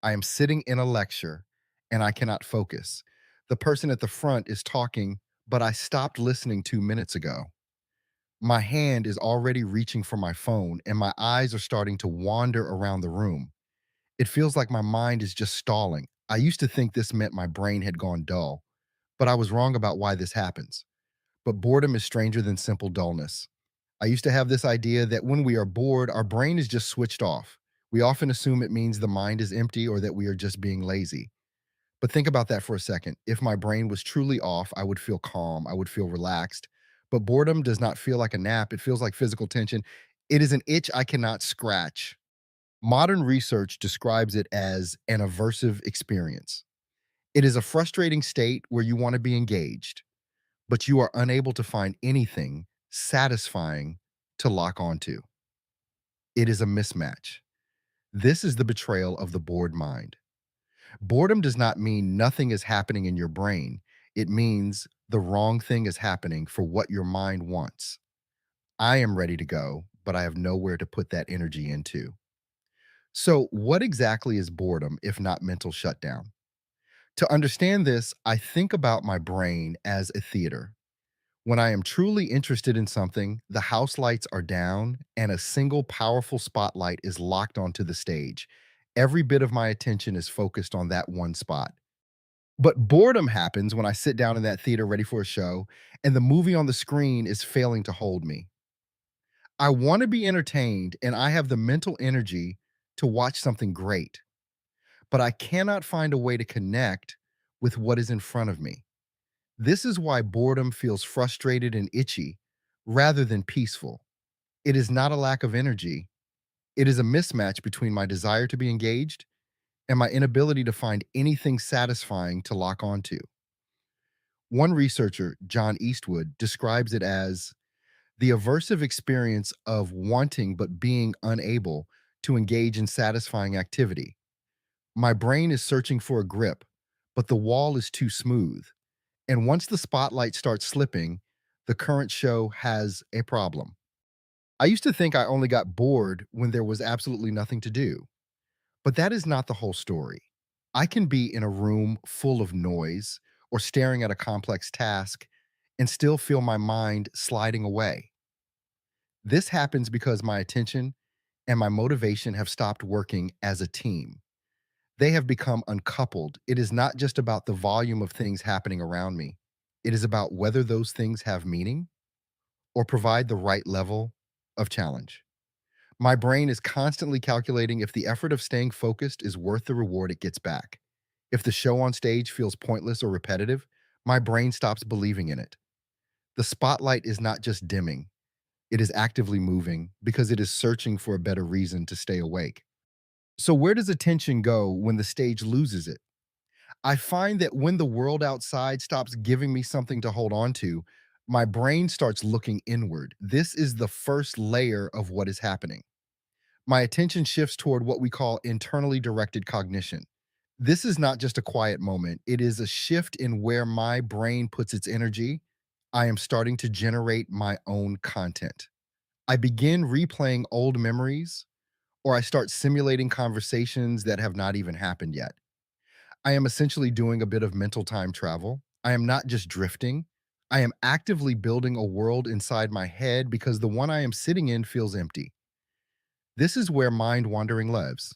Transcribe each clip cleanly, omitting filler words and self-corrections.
I am sitting in a lecture and I cannot focus. The person at the front is talking, but I stopped listening 2 minutes ago. My hand is already reaching for my phone and my eyes are starting to wander around the room. It feels like my mind is just stalling. I used to think this meant my brain had gone dull, but I was wrong about why this happens. But boredom is stranger than simple dullness. I used to have this idea that when we are bored, our brain is just switched off. We often assume it means the mind is empty or that we are just being lazy. But think about that for a second. If my brain was truly off, I would feel calm, I would feel relaxed. But boredom does not feel like a nap, it feels like physical tension. It is an itch I cannot scratch. Modern research describes it as an aversive experience. It is a frustrating state where you want to be engaged, but you are unable to find anything satisfying to lock onto. It is a mismatch. This is the betrayal of the bored mind. Boredom does not mean nothing is happening in your brain. It means the wrong thing is happening for what your mind wants. I am ready to go, but I have nowhere to put that energy into. So, what exactly is boredom if not mental shutdown? To understand this, I think about my brain as a theater. When I am truly interested in something, the house lights are down and a single powerful spotlight is locked onto the stage. Every bit of my attention is focused on that one spot. But boredom happens when I sit down in that theater ready for a show and the movie on the screen is failing to hold me. I want to be entertained and I have the mental energy to watch something great, but I cannot find a way to connect with what is in front of me. This is why boredom feels frustrated and itchy rather than peaceful. It is not a lack of energy, it is a mismatch between my desire to be engaged and my inability to find anything satisfying to lock onto. One researcher, John Eastwood, describes it as the aversive experience of wanting but being unable to engage in satisfying activity. My brain is searching for a grip, but the wall is too smooth. And once the spotlight starts slipping, the current show has a problem. I used to think I only got bored when there was absolutely nothing to do, but that is not the whole story. I can be in a room full of noise or staring at a complex task and still feel my mind sliding away. This happens because my attention and my motivation have stopped working as a team. They have become uncoupled. It is not just about the volume of things happening around me, it is about whether those things have meaning or provide the right level of challenge. My brain is constantly calculating if the effort of staying focused is worth the reward it gets back. If the show on stage feels pointless or repetitive, my brain stops believing in it. The spotlight is not just dimming, it is actively moving because it is searching for a better reason to stay awake. So, where does attention go when the stage loses it? I find that when the world outside stops giving me something to hold on to, my brain starts looking inward. This is the first layer of what is happening. My attention shifts toward what we call internally directed cognition. This is not just a quiet moment, it is a shift in where my brain puts its energy. I am starting to generate my own content. I begin replaying old memories, or I start simulating conversations that have not even happened yet. I am essentially doing a bit of mental time travel. I am not just drifting. I am actively building a world inside my head because the one I am sitting in feels empty. This is where mind wandering lives.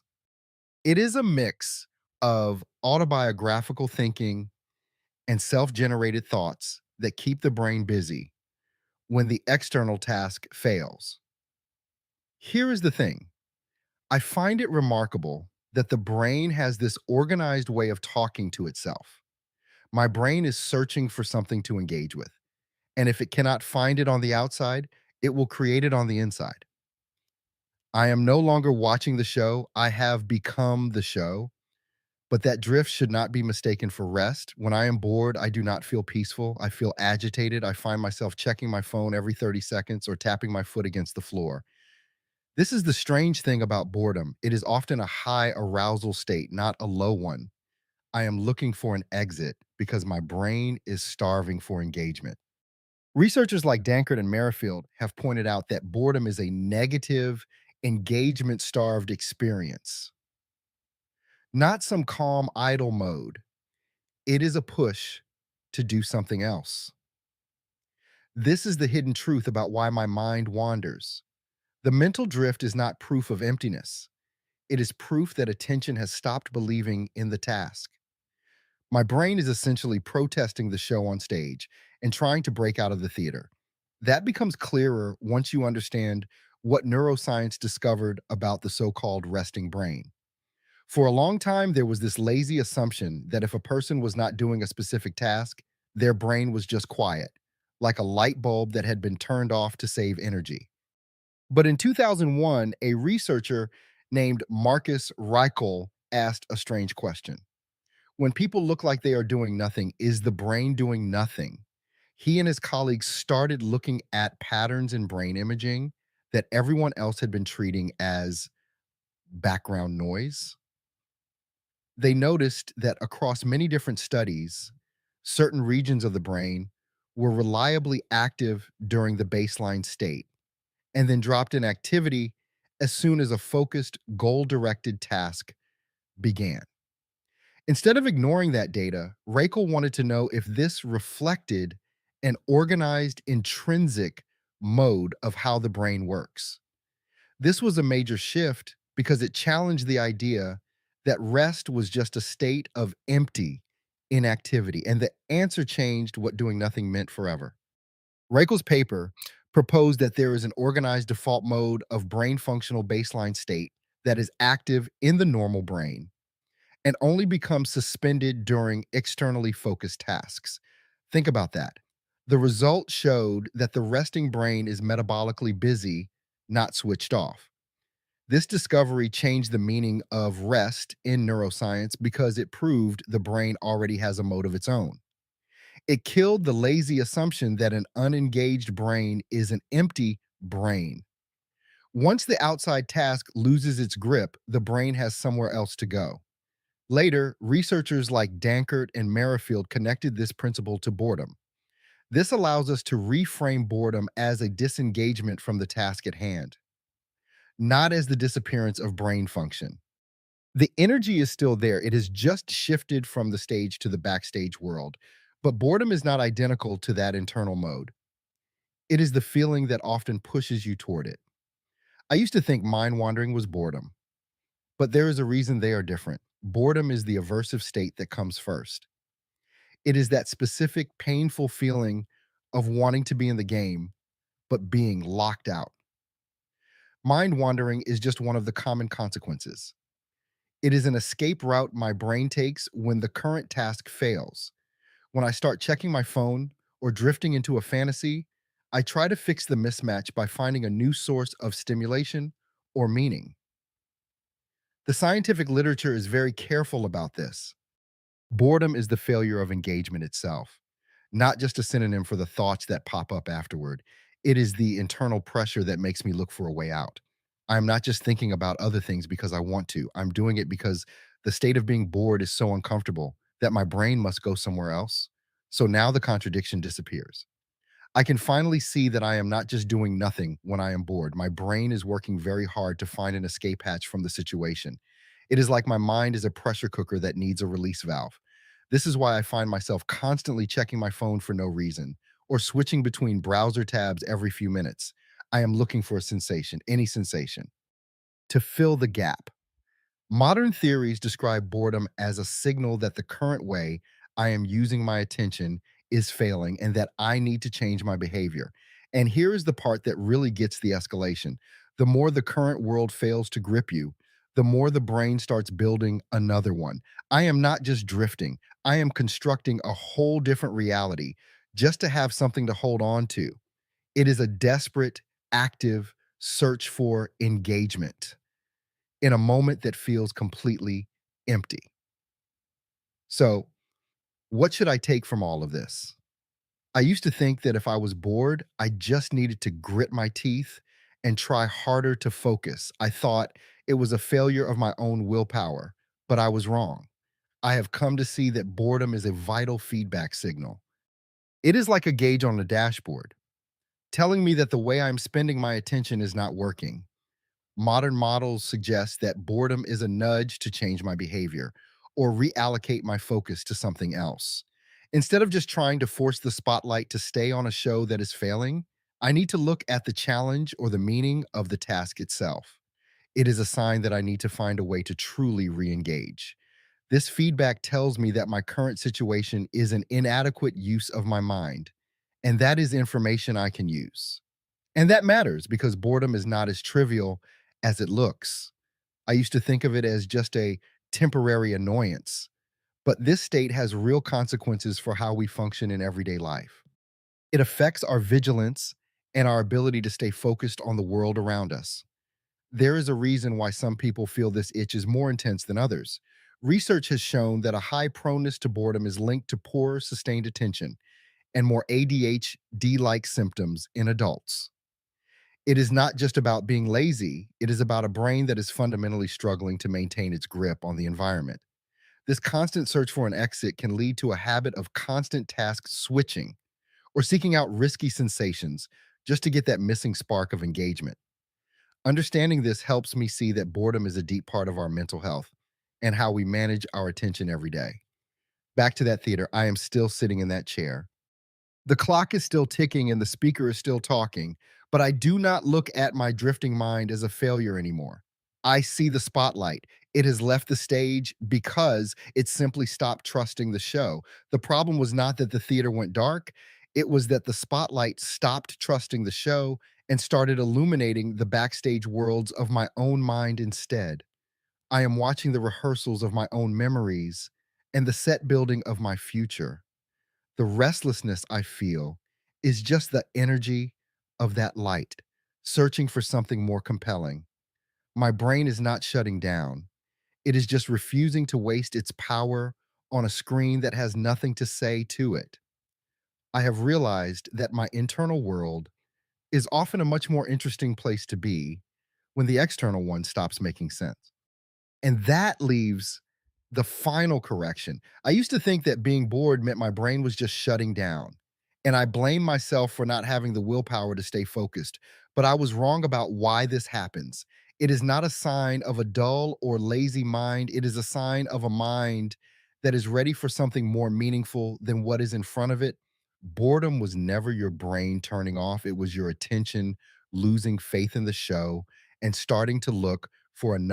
It is a mix of autobiographical thinking and self generated thoughts that keep the brain busy when the external task fails. Here is the thing, I find it remarkable that the brain has this organized way of talking to itself. My brain is searching for something to engage with. And if it cannot find it on the outside, it will create it on the inside. I am no longer watching the show. I have become the show. But that drift should not be mistaken for rest. When I am bored, I do not feel peaceful. I feel agitated. I find myself checking my phone every 30 seconds or tapping my foot against the floor. This is the strange thing about boredom. It is often a high arousal state, not a low one. I am looking for an exit because my brain is starving for engagement. Researchers like Dankert and Merrifield have pointed out that boredom is a negative, engagement starved experience. not some calm, idle mode. It is a push to do something else. This is the hidden truth about why my mind wanders. The mental drift is not proof of emptiness, it is proof that attention has stopped believing in the task. My brain is essentially protesting the show on stage and trying to break out of the theater. That becomes clearer once you understand what neuroscience discovered about the so called resting brain. For a long time, there was this lazy assumption that if a person was not doing a specific task, their brain was just quiet, like a light bulb that had been turned off to save energy. But in 2001, a researcher named Marcus Raichle asked a strange question. When people look like they are doing nothing, is the brain doing nothing? He and his colleagues started looking at patterns in brain imaging that everyone else had been treating as background noise. They noticed that across many different studies, certain regions of the brain were reliably active during the baseline state and then dropped in activity as soon as a focused, goal directed task began. Instead of ignoring that data, Rakel wanted to know if this reflected an organized, intrinsic mode of how the brain works. This was a major shift because it challenged the idea that rest was just a state of empty inactivity, and the answer changed what doing nothing meant forever. Rakel's paper proposed that there is an organized default mode of brain functional baseline state that is active in the normal brain and only becomes suspended during externally focused tasks. Think about that. The result showed that the resting brain is metabolically busy, not switched off. This discovery changed the meaning of rest in neuroscience because it proved the brain already has a mode of its own. It killed the lazy assumption that an unengaged brain is an empty brain. Once the outside task loses its grip, the brain has somewhere else to go. Later, researchers like Dankert and Merrifield connected this principle to boredom. This allows us to reframe boredom as a disengagement from the task at hand, not as the disappearance of brain function. The energy is still there. It has just shifted from the stage to the backstage world. But boredom is not identical to that internal mode. It is the feeling that often pushes you toward it. I used to think mind wandering was boredom, but there is a reason they are different. Boredom is the aversive state that comes first. It is that specific, painful feeling of wanting to be in the game, but being locked out. Mind wandering is just one of the common consequences. It is an escape route my brain takes when the current task fails. When I start checking my phone or drifting into a fantasy, I try to fix the mismatch by finding a new source of stimulation or meaning. The scientific literature is very careful about this. Boredom is the failure of engagement itself, not just a synonym for the thoughts that pop up afterward. It is the internal pressure that makes me look for a way out. I'm not just thinking about other things because I want to. I'm doing it because the state of being bored is so uncomfortable that my brain must go somewhere else. So now the contradiction disappears. I can finally see that I am not just doing nothing when I am bored. My brain is working very hard to find an escape hatch from the situation. It is like my mind is a pressure cooker that needs a release valve. This is why I find myself constantly checking my phone for no reason or switching between browser tabs every few minutes. I am looking for a sensation, any sensation, to fill the gap. Modern theories describe boredom as a signal that the current way I am using my attention is failing and that I need to change my behavior. And here is the part that really gets the escalation. The more the current world fails to grip you, the more the brain starts building another one. I am not just drifting, I am constructing a whole different reality just to have something to hold on to. It is a desperate, active search for engagement in a moment that feels completely empty. So, what should I take from all of this? I used to think that if I was bored, I just needed to grit my teeth and try harder to focus. I thought it was a failure of my own willpower, but I was wrong. I have come to see that boredom is a vital feedback signal. It is like a gauge on a dashboard, telling me that the way I'm spending my attention is not working. Modern models suggest that boredom is a nudge to change my behavior or reallocate my focus to something else. Instead of just trying to force the spotlight to stay on a show that is failing, I need to look at the challenge or the meaning of the task itself. It is a sign that I need to find a way to truly re engage. This feedback tells me that my current situation is an inadequate use of my mind, and that is information I can use. And that matters because boredom is not as trivial as it looks. I used to think of it as just a temporary annoyance, but this state has real consequences for how we function in everyday life. It affects our vigilance and our ability to stay focused on the world around us. There is a reason why some people feel this itch is more intense than others. Research has shown that a high proneness to boredom is linked to poor sustained attention and more ADHD like symptoms in adults. It is not just about being lazy, it is about a brain that is fundamentally struggling to maintain its grip on the environment. This constant search for an exit can lead to a habit of constant task switching or seeking out risky sensations just to get that missing spark of engagement. Understanding this helps me see that boredom is a deep part of our mental health and how we manage our attention every day. Back to that theater, I am still sitting in that chair. The clock is still ticking and the speaker is still talking, but I do not look at my drifting mind as a failure anymore. I see the spotlight. It has left the stage because it simply stopped trusting the show. The problem was not that the theater went dark, it was that the spotlight stopped trusting the show and started illuminating the backstage worlds of my own mind instead. I am watching the rehearsals of my own memories and the set building of my future. The restlessness I feel is just the energy of that light, searching for something more compelling. My brain is not shutting down, it is just refusing to waste its power on a screen that has nothing to say to it. I have realized that my internal world is often a much more interesting place to be when the external one stops making sense. And that leaves the final correction. I used to think that being bored meant my brain was just shutting down. And I blame myself for not having the willpower to stay focused. But I was wrong about why this happens. It is not a sign of a dull or lazy mind, it is a sign of a mind that is ready for something more meaningful than what is in front of it. Boredom was never your brain turning off, it was your attention losing faith in the show and starting to look for another